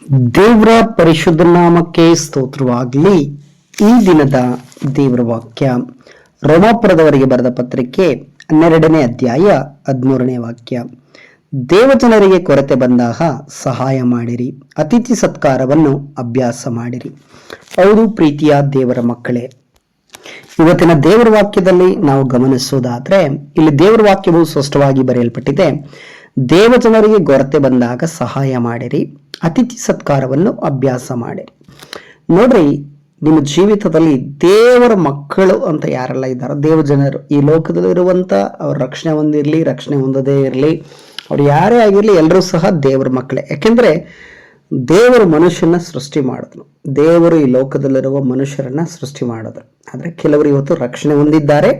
ದೇವರ ಪರಿಶುದ್ಧ ನಾಮಕ್ಕೆ ಸ್ತೋತ್ರವಾಗಲಿ. ಈ ದಿನದ ದೇವರ ವಾಕ್ಯ ರೋಮಾಪುರದವರಿಗೆ ಬರೆದ ಪತ್ರಿಕೆ 12ನೇ ಅಧ್ಯಾಯ 13ನೇ ವಾಕ್ಯ. ದೇವಜನರಿಗೆ ಕೊರತೆ ಬಂದಾಗ ಸಹಾಯ ಮಾಡಿರಿ, ಅತಿಥಿ ಸತ್ಕಾರವನ್ನು ಅಭ್ಯಾಸ ಮಾಡಿರಿ. ಹೌದು ಪ್ರೀತಿಯ ದೇವರ ಮಕ್ಕಳೇ, ಇವತ್ತಿನ ದೇವರ ವಾಕ್ಯದಲ್ಲಿ ನಾವು ಗಮನಿಸುವುದಾದ್ರೆ ಇಲ್ಲಿ ದೇವರ ವಾಕ್ಯವು ಸ್ಪಷ್ಟವಾಗಿ ಬರೆಯಲ್ಪಟ್ಟಿದೆ. ದೇವಜನರಿಗೆ ಕೊರತೆ ಬಂದಾಗ ಸಹಾಯ ಮಾಡಿರಿ, ಅತಿಥಿ ಸತ್ಕಾರವನ್ನು ಅಭ್ಯಾಸ ಮಾಡಿರಿ. ನೋಡ್ರಿ, ನಿಮ್ಮ ಜೀವಿತದಲ್ಲಿ ದೇವರ ಮಕ್ಕಳು ಅಂತ ಯಾರೆಲ್ಲ ಇದ್ದಾರೋ, ದೇವಜನರು ಈ ಲೋಕದಲ್ಲಿರುವಂತ ಅವ್ರ ರಕ್ಷಣೆ ಹೊಂದಿರಲಿ, ರಕ್ಷಣೆ ಹೊಂದದೇ ಇರಲಿ, ಅವ್ರು ಯಾರೇ ಆಗಿರಲಿ, ಎಲ್ಲರೂ ಸಹ ದೇವರ ಮಕ್ಕಳೇ. ಯಾಕೆಂದ್ರೆ ದೇವರು ಮನುಷ್ಯನ ಸೃಷ್ಟಿ ಮಾಡಿದ್ರು, ದೇವರು ಈ ಲೋಕದಲ್ಲಿರುವ ಮನುಷ್ಯರನ್ನ ಸೃಷ್ಟಿ ಮಾಡಿದ್ರು. ಆದ್ರೆ ಕೆಲವರು ಇವತ್ತು ರಕ್ಷಣೆ ಹೊಂದಿದ್ದಾರೆ,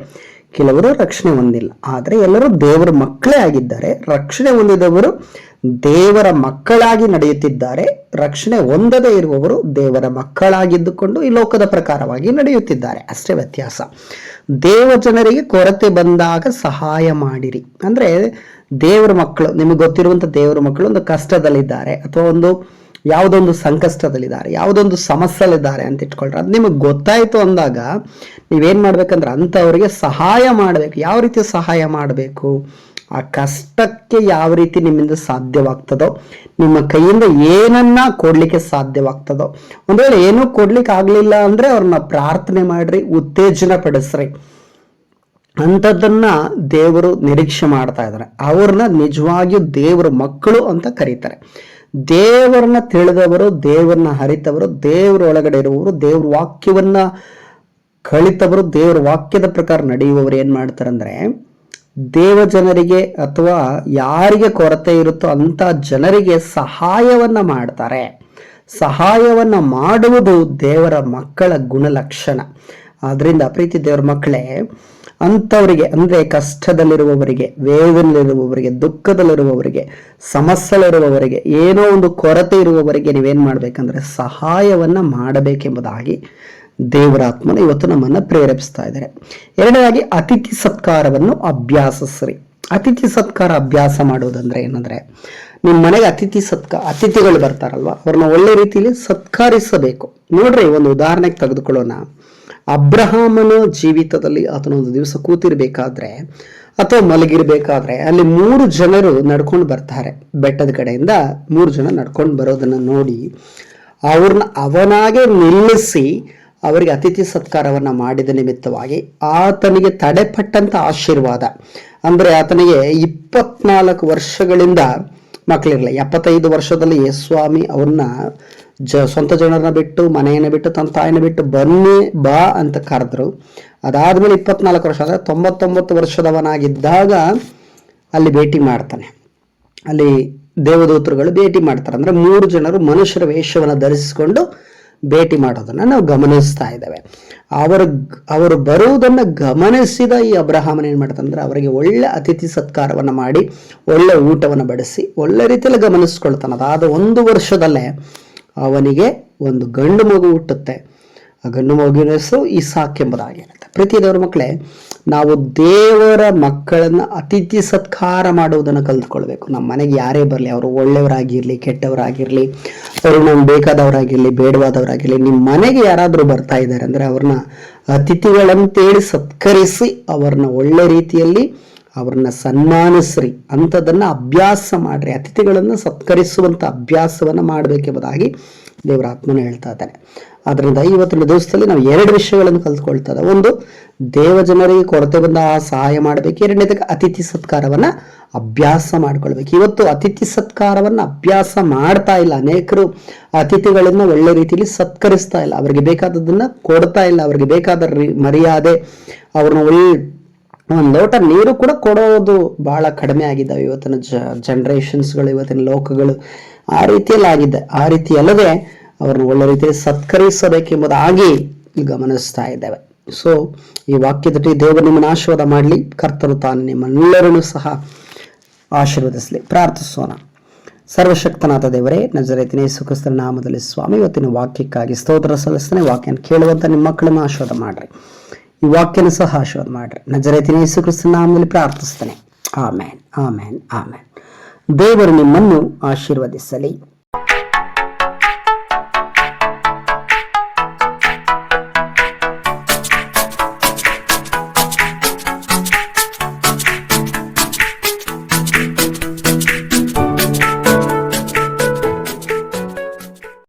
ಕೆಲವರು ರಕ್ಷಣೆ ಹೊಂದಿಲ್ಲ. ಆದರೆ ಎಲ್ಲರೂ ದೇವರ ಮಕ್ಕಳೇ ಆಗಿದ್ದಾರೆ. ರಕ್ಷಣೆ ಹೊಂದಿದವರು ದೇವರ ಮಕ್ಕಳಾಗಿ ನಡೆಯುತ್ತಿದ್ದಾರೆ, ರಕ್ಷಣೆ ಹೊಂದದೇ ಇರುವವರು ದೇವರ ಮಕ್ಕಳಾಗಿದ್ದುಕೊಂಡು ಈ ಲೋಕದ ಪ್ರಕಾರವಾಗಿ ನಡೆಯುತ್ತಿದ್ದಾರೆ. ಅಷ್ಟೇ ವ್ಯತ್ಯಾಸ. ದೇವಜನರಿಗೆ ಕೊರತೆ ಬಂದಾಗ ಸಹಾಯ ಮಾಡಿರಿ ಅಂದ್ರೆ ದೇವರ ಮಕ್ಕಳು, ನಿಮಗೆ ಗೊತ್ತಿರುವಂತ ದೇವರ ಮಕ್ಕಳು ಒಂದು ಕಷ್ಟದಲ್ಲಿದ್ದಾರೆ ಅಥವಾ ಯಾವುದೊಂದು ಸಂಕಷ್ಟದಲ್ಲಿದ್ದಾರೆ, ಯಾವುದೊಂದು ಸಮಸ್ಯೆಲಿದ್ದಾರೆ ಅಂತ ಇಟ್ಕೊಳ್ರಿ. ಅದು ನಿಮಗೆ ಗೊತ್ತಾಯ್ತು ಅಂದಾಗ ನೀವೇನ್ ಮಾಡ್ಬೇಕಂದ್ರೆ ಅಂಥವ್ರಿಗೆ ಸಹಾಯ ಮಾಡಬೇಕು. ಯಾವ ರೀತಿ ಸಹಾಯ ಮಾಡಬೇಕು? ಆ ಕಷ್ಟಕ್ಕೆ ಯಾವ ರೀತಿ ನಿಮ್ಮಿಂದ ಸಾಧ್ಯವಾಗ್ತದೋ, ನಿಮ್ಮ ಕೈಯಿಂದ ಏನನ್ನ ಕೊಡ್ಲಿಕ್ಕೆ ಸಾಧ್ಯವಾಗ್ತದೋ. ಒಂದ್ ವೇಳೆ ಏನೂ ಕೊಡ್ಲಿಕ್ಕೆ ಆಗ್ಲಿಲ್ಲ ಅಂದ್ರೆ ಅವ್ರನ್ನ ಪ್ರಾರ್ಥನೆ ಮಾಡ್ರಿ, ಉತ್ತೇಜನ ಪಡಿಸ್ರಿ. ಅಂಥದ್ದನ್ನ ದೇವರು ನಿರೀಕ್ಷೆ ಮಾಡ್ತಾ ಇದ್ದಾರೆ. ಅವ್ರನ್ನ ನಿಜವಾಗಿಯೂ ದೇವರ ಮಕ್ಕಳು ಅಂತ ಕರೀತಾರೆ. ದೇವರನ್ನ ತಿಳಿದವರು, ದೇವರನ್ನ ಹರಿತವರು, ದೇವರ ಒಳಗಡೆ ಇರುವವರು, ದೇವ್ರ ವಾಕ್ಯವನ್ನ ಕಳಿತವರು, ದೇವರ ವಾಕ್ಯದ ಪ್ರಕಾರ ನಡೆಯುವವರು ಏನ್ ಮಾಡ್ತಾರಂದ್ರೆ ದೇವಜನರಿಗೆ ಅಥವಾ ಯಾರಿಗೆ ಕೊರತೆ ಇರುತ್ತೋ ಅಂತ ಜನರಿಗೆ ಸಹಾಯವನ್ನ ಮಾಡ್ತಾರೆ. ಸಹಾಯವನ್ನ ಮಾಡುವುದು ದೇವರ ಮಕ್ಕಳ ಗುಣಲಕ್ಷಣ. ಆದ್ರಿಂದ ಪ್ರೀತಿ ದೇವರ ಮಕ್ಕಳೇ, ಅಂಥವರಿಗೆ ಅಂದ್ರೆ ಕಷ್ಟದಲ್ಲಿರುವವರಿಗೆ, ವೇದನೆಯಲ್ಲಿರುವವರಿಗೆ, ದುಃಖದಲ್ಲಿರುವವರಿಗೆ, ಸಮಸ್ಯೆಲಿರುವವರಿಗೆ, ಏನೋ ಒಂದು ಕೊರತೆ ಇರುವವರಿಗೆ ನೀವೇನ್ ಮಾಡ್ಬೇಕಂದ್ರೆ ಸಹಾಯವನ್ನ ಮಾಡಬೇಕೆಂಬುದಾಗಿ ದೇವರಾತ್ಮನ ಇವತ್ತು ನಮ್ಮನ್ನ ಪ್ರೇರೇಪಿಸ್ತಾ ಇದ್ದಾರೆ. ಎರಡನೇದಾಗಿ ಅತಿಥಿ ಸತ್ಕಾರವನ್ನು ಅಭ್ಯಾಸಿಸ್ರಿ. ಅತಿಥಿ ಸತ್ಕಾರ ಅಭ್ಯಾಸ ಮಾಡುವುದಂದ್ರೆ ಏನಂದ್ರೆ, ನಿಮ್ಮ ಮನೆಗೆ ಅತಿಥಿಗಳು ಬರ್ತಾರಲ್ವಾ, ಅವ್ರನ್ನ ಒಳ್ಳೆ ರೀತಿಯಲ್ಲಿ ಸತ್ಕರಿಸಬೇಕು. ನೋಡ್ರಿ, ಒಂದು ಉದಾಹರಣೆಗೆ ತೆಗೆದುಕೊಳ್ಳೋಣ. ಅಬ್ರಹಾಮನ ಜೀವಿತದಲ್ಲಿ ಆತನೊಂದು ದಿವಸ ಕೂತಿರ್ಬೇಕಾದ್ರೆ ಅಥವಾ ಮಲಗಿರ್ಬೇಕಾದ್ರೆ ಅಲ್ಲಿ 3 ಜನರು ನಡ್ಕೊಂಡು ಬರ್ತಾರೆ. ಬೆಟ್ಟದ ಕಡೆಯಿಂದ 3 ಜನ ನಡ್ಕೊಂಡು ಬರೋದನ್ನ ನೋಡಿ ಅವ್ರನ್ನ ಅವನಾಗೆ ನಿಲ್ಲಿಸಿ ಅವರಿಗೆ ಅತಿಥಿ ಸತ್ಕಾರವನ್ನ ಮಾಡಿದ ನಿಮಿತ್ತವಾಗಿ ಆತನಿಗೆ ತಡೆಪಟ್ಟಂತ ಆಶೀರ್ವಾದ ಅಂದ್ರೆ, ಆತನಿಗೆ 24 ವರ್ಷಗಳಿಂದ ಮಕ್ಕಳಿರಲಿಲ್ಲ. 75 ವರ್ಷದಲ್ಲಿ ಯೇಸ್ವಾಮಿ ಅವ್ರನ್ನ ಸ್ವಂತ ಜನರನ್ನ ಬಿಟ್ಟು, ಮನೆಯನ್ನ ಬಿಟ್ಟು, ತನ್ನ ತಾಯಿನ ಬಿಟ್ಟು ಬನ್ನಿ ಬಾ ಅಂತ ಕರೆದ್ರು. ಅದಾದ್ಮೇಲೆ 24 ವರ್ಷ ಅಂದ್ರೆ 99 ವರ್ಷದವನಾಗಿದ್ದಾಗ ಅಲ್ಲಿ ಭೇಟಿ ಮಾಡ್ತಾನೆ. ಅಲ್ಲಿ ದೇವದೂತರುಗಳು ಭೇಟಿ ಮಾಡ್ತಾರೆ. ಅಂದ್ರೆ 3 ಜನರು ಮನುಷ್ಯರ ವೇಷವನ್ನು ಧರಿಸಿಕೊಂಡು ಭೇಟಿ ಮಾಡೋದನ್ನ ನಾವು ಗಮನಿಸ್ತಾ ಇದ್ದೇವೆ. ಅವರು ಬರುವುದನ್ನ ಗಮನಿಸಿದ ಈ ಅಬ್ರಹಾಮನ್ ಏನ್ ಮಾಡ್ತಾನೆ ಅಂದ್ರೆ ಅವರಿಗೆ ಒಳ್ಳೆ ಅತಿಥಿ ಸತ್ಕಾರವನ್ನ ಮಾಡಿ, ಒಳ್ಳೆ ಊಟವನ್ನು ಬಡಿಸಿ, ಒಳ್ಳೆ ರೀತಿಯಲ್ಲಿ ಗಮನಿಸ್ಕೊಳ್ತಾನೆ. ಅದಾದ 1 ವರ್ಷದಲ್ಲೇ ಅವನಿಗೆ ಒಂದು ಗಂಡು ಮಗು ಹುಟ್ಟುತ್ತೆ. ಆ ಗಂಡು ಮಗುವಿನ ಹೆಸರು ಇಸಾಕ್ ಎಂಬುದಾಗಿರುತ್ತೆ. ಪ್ರೀತಿ ದೇವರ ಮಕ್ಕಳೇ, ನಾವು ದೇವರ ಮಕ್ಕಳನ್ನ ಅತಿಥಿ ಸತ್ಕಾರ ಮಾಡುವುದನ್ನು ಕಲ್ತ್ಕೊಳ್ಬೇಕು. ನಮ್ಮ ಮನೆಗೆ ಯಾರೇ ಬರಲಿ, ಅವರು ಒಳ್ಳೆಯವರಾಗಿರ್ಲಿ, ಕೆಟ್ಟವರಾಗಿರ್ಲಿ, ಅವರು ನಮ್ಗೆ ಬೇಕಾದವರಾಗಿರ್ಲಿ, ಬೇಡವಾದವರಾಗಿರ್ಲಿ, ನಿಮ್ಮ ಮನೆಗೆ ಯಾರಾದ್ರೂ ಬರ್ತಾ ಇದ್ದಾರೆ ಅಂದ್ರೆ ಅವ್ರನ್ನ ಅತಿಥಿಗಳಂತೇಳಿ ಸತ್ಕರಿಸಿ ಅವ್ರನ್ನ ಒಳ್ಳೆ ರೀತಿಯಲ್ಲಿ ಅವ್ರನ್ನ ಸನ್ಮಾನಿಸ್ರಿ. ಅಂಥದನ್ನ ಅಭ್ಯಾಸ ಮಾಡ್ರಿ. ಅತಿಥಿಗಳನ್ನು ಸತ್ಕರಿಸುವಂತ ಅಭ್ಯಾಸವನ್ನ ಮಾಡಬೇಕೆಂಬುದಾಗಿ ದೇವರ ಆತ್ಮನ ಹೇಳ್ತಾ ಇದ್ದಾನೆ. ಆದ್ರಿಂದ ಇವತ್ತಿನ ದಿವಸದಲ್ಲಿ ನಾವು 2 ವಿಷಯಗಳನ್ನು ಕಲ್ತ್ಕೊಳ್ತಾ ಇದ್ದೇವೆ. ಒಂದು, ದೇವಜನರಿಗೆ ಕೊರತೆ ಬಂದ ಸಹಾಯ ಮಾಡಬೇಕು. ಎರಡನೇದಾಗಿ ಅತಿಥಿ ಸತ್ಕಾರವನ್ನ ಅಭ್ಯಾಸ ಮಾಡ್ಕೊಳ್ಬೇಕು. ಇವತ್ತು ಅತಿಥಿ ಸತ್ಕಾರವನ್ನ ಅಭ್ಯಾಸ ಮಾಡ್ತಾ ಇಲ್ಲ. ಅನೇಕರು ಅತಿಥಿಗಳನ್ನ ಒಳ್ಳೆ ರೀತಿಯಲ್ಲಿ ಸತ್ಕರಿಸ್ತಾ ಇಲ್ಲ, ಅವರಿಗೆ ಬೇಕಾದದನ್ನ ಕೊಡ್ತಾ ಇಲ್ಲ, ಅವರಿಗೆ ಬೇಕಾದ ಮರ್ಯಾದೆ, ಅವ್ರನ್ನ ಒಂದು ಲೋಟ ನೀರು ಕೂಡ ಕೊಡೋದು ಬಹಳ ಕಡಿಮೆ ಆಗಿದ್ದಾವೆ ಇವತ್ತಿನ ಜನರೇಷನ್ಸ್ಗಳು, ಇವತ್ತಿನ ಲೋಕಗಳು ಆ ರೀತಿಯಲ್ಲಿ ಆಗಿದೆ. ಆ ರೀತಿ ಅಲ್ಲದೆ ಅವ್ರನ್ನ ಒಳ್ಳೆ ರೀತಿಯಲ್ಲಿ ಸತ್ಕರಿಸಬೇಕೆಂಬುದಾಗಿ ಗಮನಿಸ್ತಾ ಇದ್ದೇವೆ. ಸೊ ಈ ವಾಕ್ಯದಲ್ಲಿ ದೇವರು ನಿಮ್ಮನ್ನು ಆಶೀರ್ವಾದ ಮಾಡಲಿ. ಕರ್ತನು ತಾನು ನಿಮ್ಮೆಲ್ಲರನ್ನು ಸಹ ಆಶೀರ್ವದಿಸಲಿ. ಪ್ರಾರ್ಥಿಸೋಣ. ಸರ್ವಶಕ್ತನಾದ ದೇವರೇ, ನಜರೇತಿನ ಯೇಸು ಕ್ರಿಸ್ತನ ನಾಮದಲ್ಲಿ ಸ್ವಾಮಿ, ಇವತ್ತಿನ ವಾಕ್ಯಕ್ಕಾಗಿ ಸ್ತೋತ್ರ ಸಲ್ಲಿಸ್ತೇನೆ. ವಾಕ್ಯನ ಕೇಳುವಂತ ನಿಮ್ಮ ಮಕ್ಕಳನ್ನು ಆಶೀರ್ವಾದ ಮಾಡ್ರಿ. ಈ ವಾಕ್ಯನ ಸಹ ಆಶೀರ್ವಾದ ಮಾಡ್ರಿ. ನಜರೇತಿನ ಯೇಸು ಕ್ರಿಸ್ತನ ನಾಮದಲ್ಲಿ ಪ್ರಾರ್ಥಿಸ್ತೇನೆ. ಆಮೇನ್, ಆಮೇನ್, ಆಮೇನ್. ದೇವರು ನಿಮ್ಮನ್ನು ಆಶೀರ್ವದಿಸಲಿ.